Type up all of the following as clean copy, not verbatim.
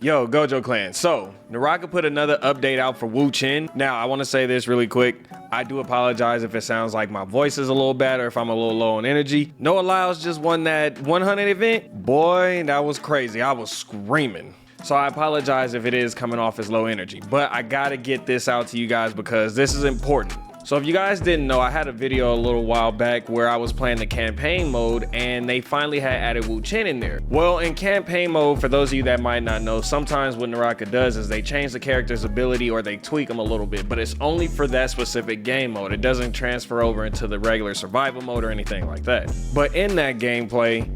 Yo, Gojo Clan. So, Naraka put another update out for Wuchen. Now, I want to say this really quick. I do apologize if it sounds like my voice is a little bad or if I'm a little low on energy. Noah Lyles just won that 100 event. Boy, that was crazy. I was screaming. So I apologize if it is coming off as low energy, but I gotta get this out to you guys because this is important. So if you guys didn't know, I had a video a little while back where I was playing the campaign mode and they finally had added Wuchen in there. Well, in campaign mode, for those of you that might not know, sometimes what Naraka does is they change the character's ability or they tweak them a little bit, but it's only for that specific game mode. It doesn't transfer over into the regular survival mode or anything like that. But in that gameplay,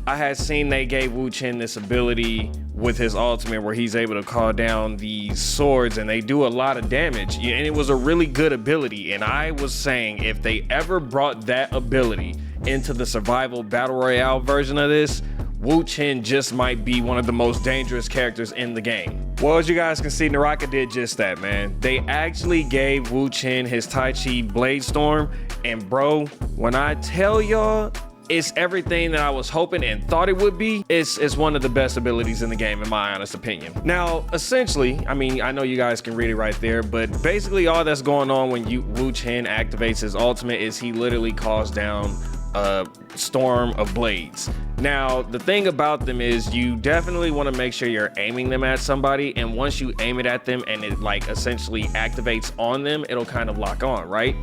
I had seen they gave Wuchen this ability with his ultimate where he's able to call down these swords and they do a lot of damage, and it was a really good ability. And I was saying if they ever brought that ability into the survival battle royale version of this, Wuchen just might be one of the most dangerous characters in the game. Well, as you guys can see, Naraka did just that, man. They actually gave Wuchen his Tai Chi Blade Storm, and bro, when I tell y'all, it's everything that I was hoping and thought it would be. It's one of the best abilities in the game, in my honest opinion. Now, essentially, I mean, I know you guys can read it right there, but basically all that's going on when Wuchen activates his ultimate is he literally calls down a storm of blades. Now, the thing about them is you definitely want to make sure you're aiming them at somebody, and once you aim it at them and it like essentially activates on them, it'll kind of lock on, right?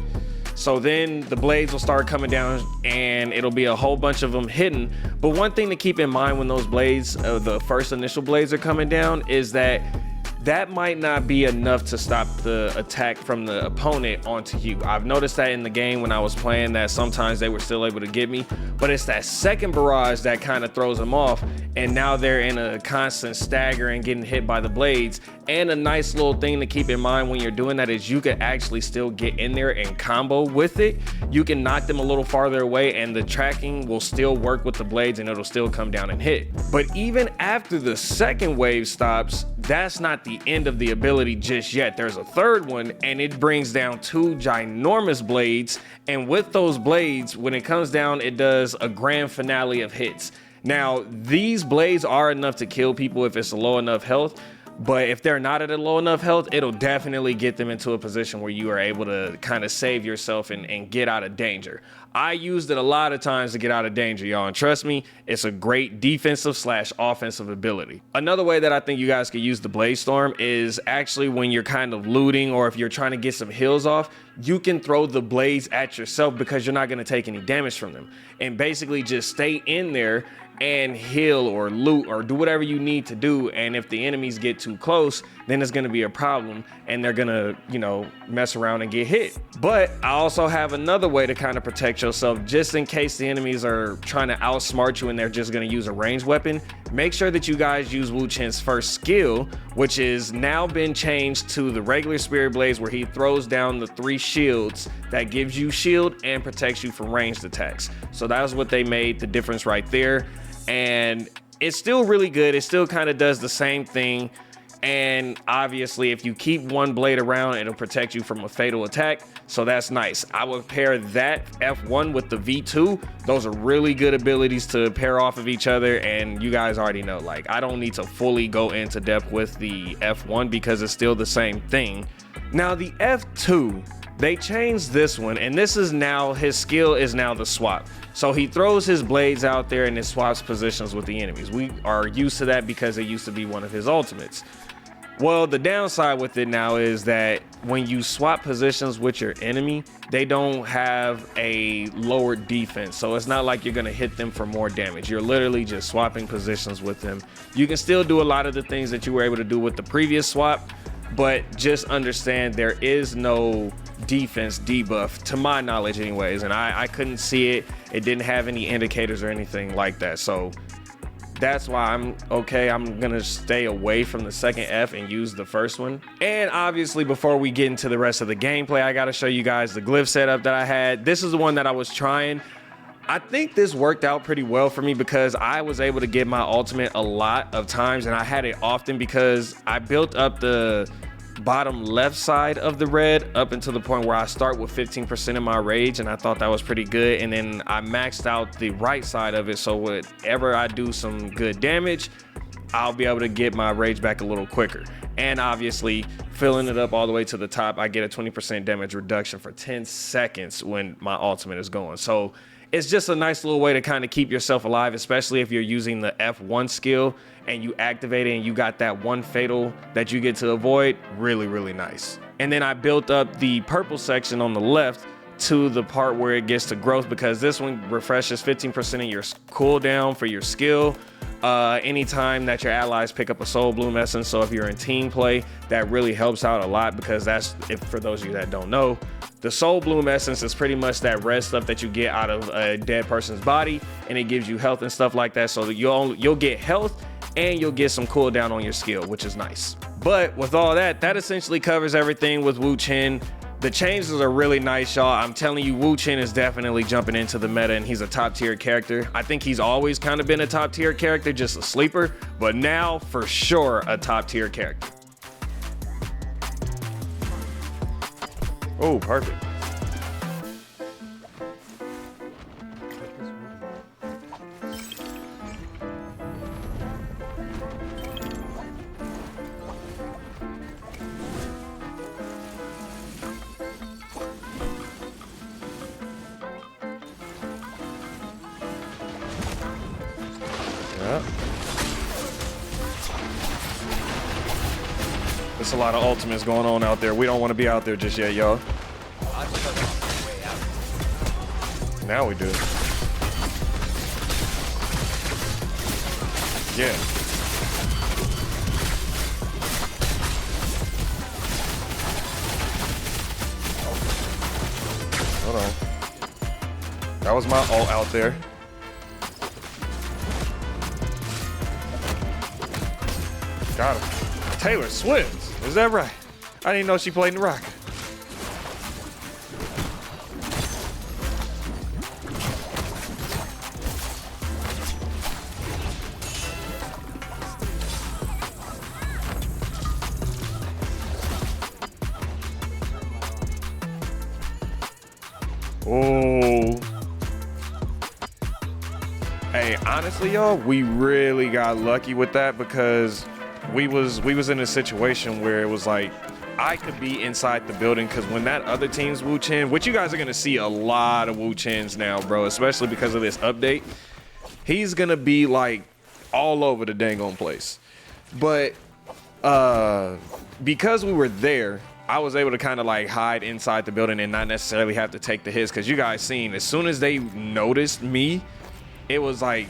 So then the blades will start coming down and it'll be a whole bunch of them hidden. But one thing to keep in mind when those blades, the first initial blades are coming down, is that might not be enough to stop the attack from the opponent onto you. I've noticed that in the game when I was playing that sometimes they were still able to get me, but it's that second barrage that kind of throws them off, and now they're in a constant stagger and getting hit by the blades. And a nice little thing to keep in mind when you're doing that is you can actually still get in there and combo with it. You can knock them a little farther away and the tracking will still work with the blades and it'll still come down and hit. But even after the second wave stops, that's not the end of the ability just yet. There's a third one and it brings down two ginormous blades, and with those blades, when it comes down, it does a grand finale of hits. Now, these blades are enough to kill people if it's a low enough health, but if they're not at a low enough health, it'll definitely get them into a position where you are able to kind of save yourself and get out of danger. I used it a lot of times to get out of danger, y'all, and trust me, it's a great defensive / offensive ability. Another way that I think you guys could use the Blade Storm is actually when you're kind of looting or if you're trying to get some heals off, you can throw the blades at yourself because you're not going to take any damage from them, and basically just stay in there and heal or loot or do whatever you need to do. And if the enemies get too close, then it's going to be a problem and they're going to, you know, mess around and get hit. But I also have another way to kind of protect yourself just in case the enemies are trying to outsmart you and they're just going to use a ranged weapon. Make sure that you guys use Wuchen's first skill, which is now been changed to the regular Spirit Blades, where he throws down the 3 shields that gives you shield and protects you from ranged attacks. So that's what they made the difference right there. And it's still really good. It still kind of does the same thing. And obviously, if you keep one blade around, it'll protect you from a fatal attack. So that's nice. I would pair that F1 with the V2. Those are really good abilities to pair off of each other. And you guys already know, like, I don't need to fully go into depth with the F1 because it's still the same thing. Now, the F2, they changed this one, and this is now, his skill is now the swap. So he throws his blades out there and it swaps positions with the enemies. We are used to that because it used to be one of his ultimates. Well, the downside with it now is that when you swap positions with your enemy, they don't have a lower defense. So it's not like you're going to hit them for more damage. You're literally just swapping positions with them. You can still do a lot of the things that you were able to do with the previous swap, but just understand there is no defense debuff, to my knowledge anyways, and I couldn't see it. It didn't have any indicators or anything like that. So that's why I'm gonna stay away from the second F and use the first one. And obviously, before we get into the rest of the gameplay, I gotta show you guys the glyph setup that I had. This is the one that I was trying. I think this worked out pretty well for me because I was able to get my ultimate a lot of times, and I had it often because I built up the bottom left side of the red up until the point where I start with 15% of my rage, and I thought that was pretty good. And then I maxed out the right side of it, so whenever I do some good damage, I'll be able to get my rage back a little quicker. And obviously, filling it up all the way to the top, I get a 20% damage reduction for 10 seconds when my ultimate is going. So it's just a nice little way to kind of keep yourself alive, especially if you're using the F1 skill and you activate it and you got that one fatal that you get to avoid. Really, really nice. And then I built up the purple section on the left to the part where it gets to growth, because this one refreshes 15% of your cooldown for your skill anytime that your allies pick up a soul bloom essence. So if you're in team play, that really helps out a lot, because that's, if for those of you that don't know, the soul bloom essence is pretty much that red stuff that you get out of a dead person's body, and it gives you health and stuff like that. So that you'll get health and you'll get some cooldown on your skill, which is nice. But with all that essentially covers everything with Wuchen. The changes are really nice, y'all. I'm telling you, Wuchen is definitely jumping into the meta, and he's a top tier character. I think he's always kind of been a top tier character, just a sleeper, but now for sure a top tier character. Oh, perfect. There's a lot of ultimates going on out there. We don't want to be out there just yet, y'all. Now we do. Yeah. Hold on. That was my ult out there. Got him. Taylor Swift. Is that right? I didn't know she played Naraka. Oh. Hey, honestly, y'all, we really got lucky with that, because we was in a situation where it was like I could be inside the building, because when that other team's Wuchen, which you guys are gonna see a lot of Wuchens now, bro, especially because of this update, he's gonna be like all over the dang on place. But because we were there, I was able to kind of like hide inside the building and not necessarily have to take the hits, because you guys seen, as soon as they noticed me, it was like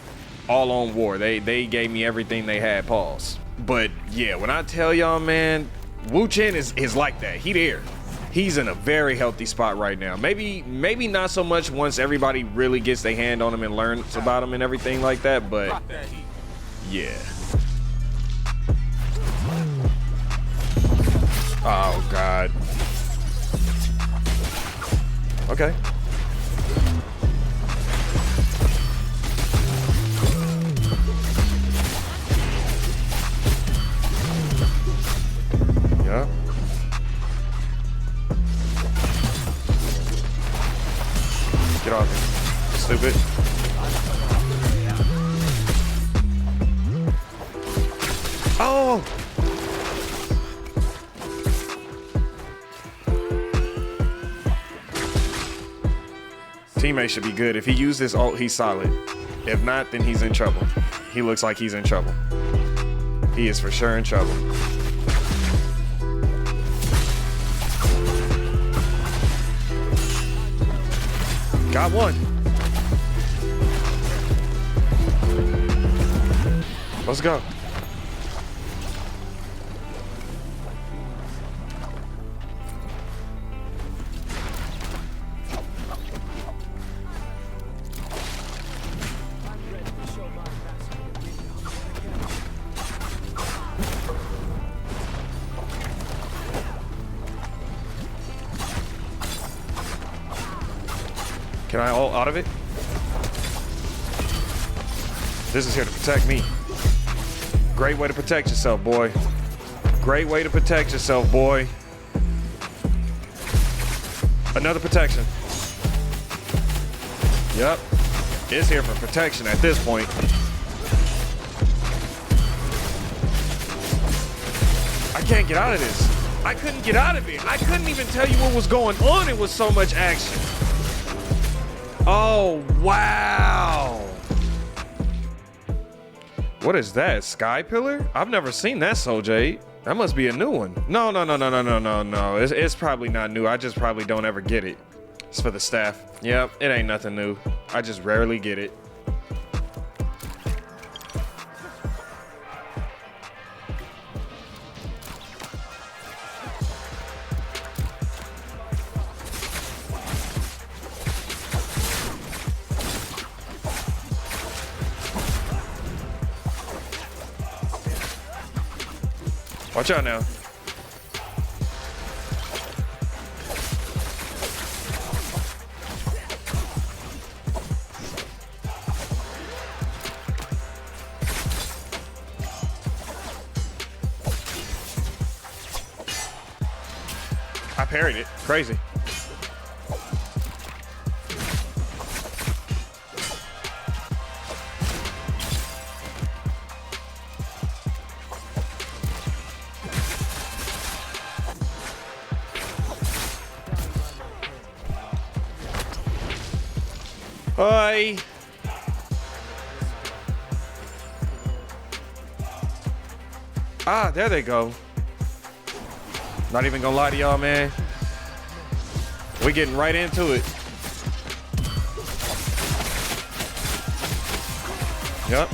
all on war. They gave me everything they had. Pause. But yeah, when I tell y'all, man, Wuchen is like that. He there. He's in a very healthy spot right now. Maybe not so much once everybody really gets their hand on him and learns about him and everything like that, but yeah. Oh God. Okay. Yeah. Get off me, stupid. Oh! Teammate should be good. If he used this ult, he's solid. If not, then he's in trouble. He looks like he's in trouble. He is for sure in trouble. Got one. Let's go. Can I ult out of it? This is here to protect me. Great way to protect yourself, boy. Great way to protect yourself, boy. Another protection. Yep. It's here for protection at this point. I can't get out of this. I couldn't get out of it. I couldn't even tell you what was going on. It was so much action. Oh, wow. What is that? Sky Pillar? I've never seen that, Soul Jade. That must be a new one. No. It's probably not new. I just probably don't ever get it. It's for the staff. Yep, it ain't nothing new. I just rarely get it. Watch out now. I parried it. Crazy. Hi. Ah, there they go. Not even gonna lie to y'all, man. We getting right into it. Yep.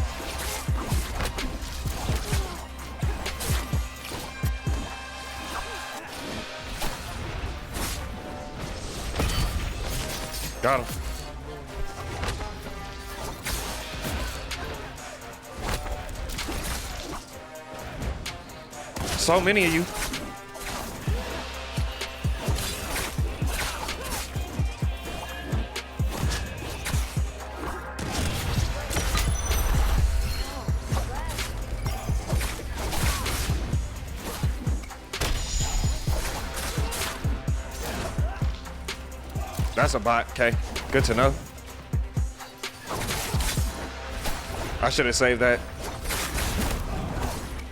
Got him. So many of you. That's a bot. Okay, good to know. I should have saved that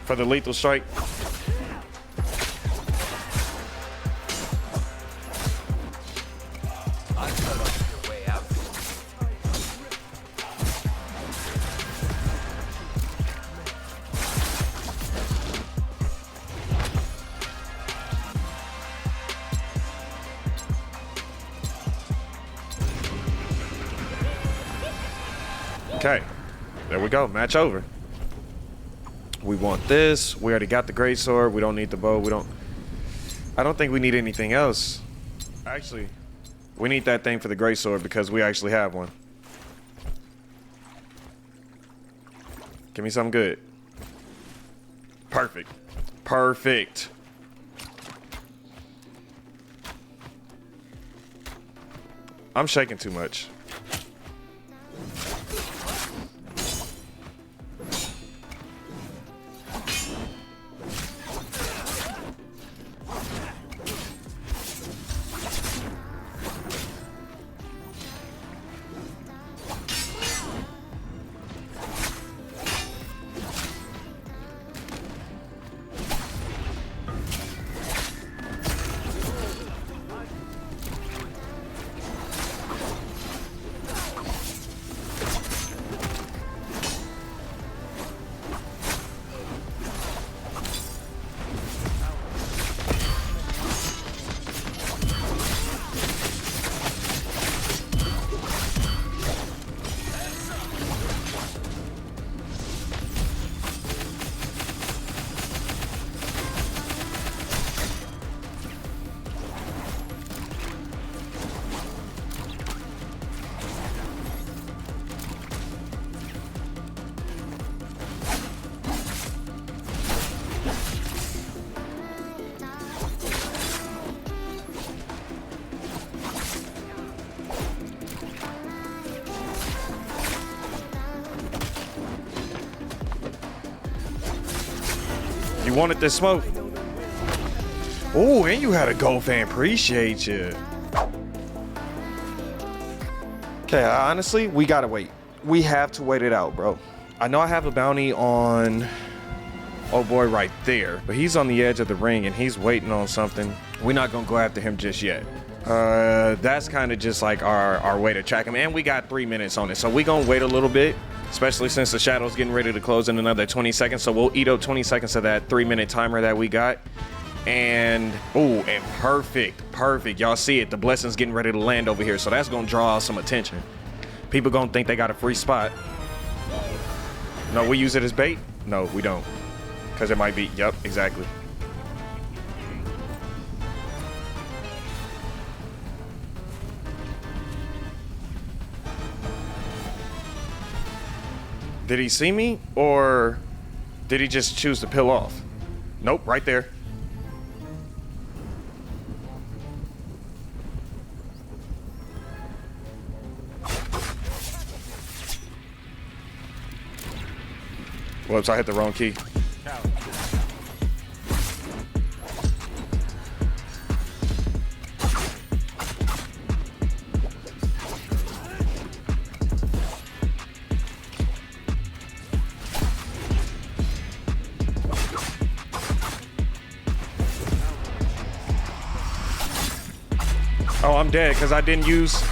for the lethal strike. Okay, there we go. Match over. We want this. We already got the great sword. We don't need the bow. I don't think we need anything else. Actually, we need that thing for the great sword because we actually have one. Give me something good. Perfect. Perfect. I'm shaking too much. You wanted this smoke. Oh, and you had a gold fan. Appreciate you. Okay, honestly, we gotta wait. We have to wait it out, bro. I know I have a bounty on Oh boy, right there. But he's on the edge of the ring and he's waiting on something. We're not gonna go after him just yet. That's kind of just like our way to track him. And we got 3 minutes on it. So we gonna wait a little bit, especially since the shadow's getting ready to close in another 20 seconds. So we'll eat up 20 seconds of that 3-minute timer that we got. And, oh, and perfect. Y'all see it. The blessing's getting ready to land over here. So that's gonna draw some attention. People gonna think they got a free spot. No, we use it as bait? No, we don't. Because it might be, yep, exactly. Did he see me, or did he just choose to peel off? Nope, right there. Whoops, I hit the wrong key. Oh, I'm dead because I didn't use...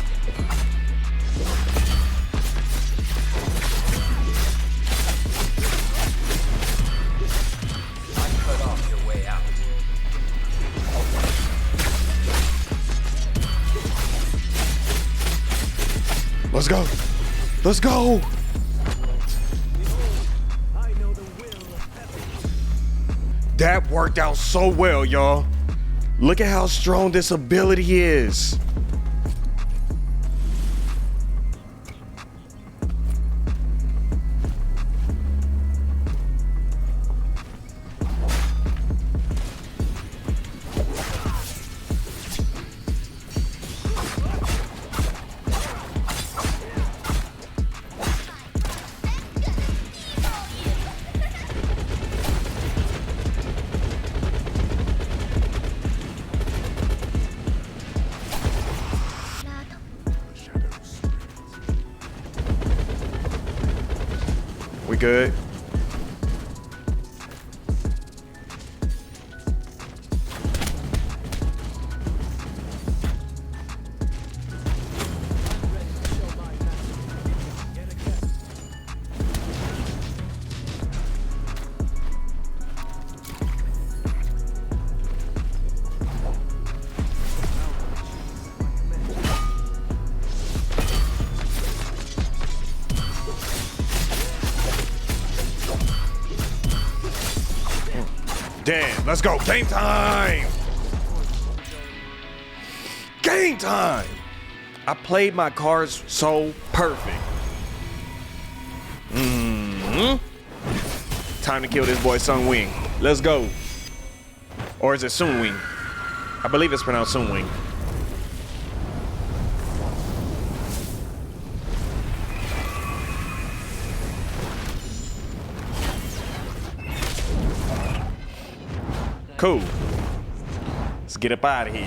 Let's go. Let's go. That worked out so well, y'all. Look at how strong this ability is. We good? Damn, let's go. Game time. Game time. I played my cards so perfect. Time to kill this boy Sun Wing. Let's go. Or is it Sun Wing? I believe it's pronounced Sun Wing. Cool. Let's get up out of here.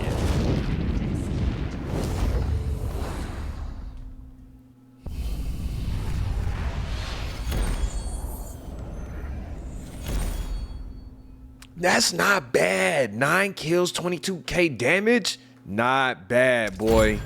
That's not bad. 9 kills, 22k damage. Not bad, boy.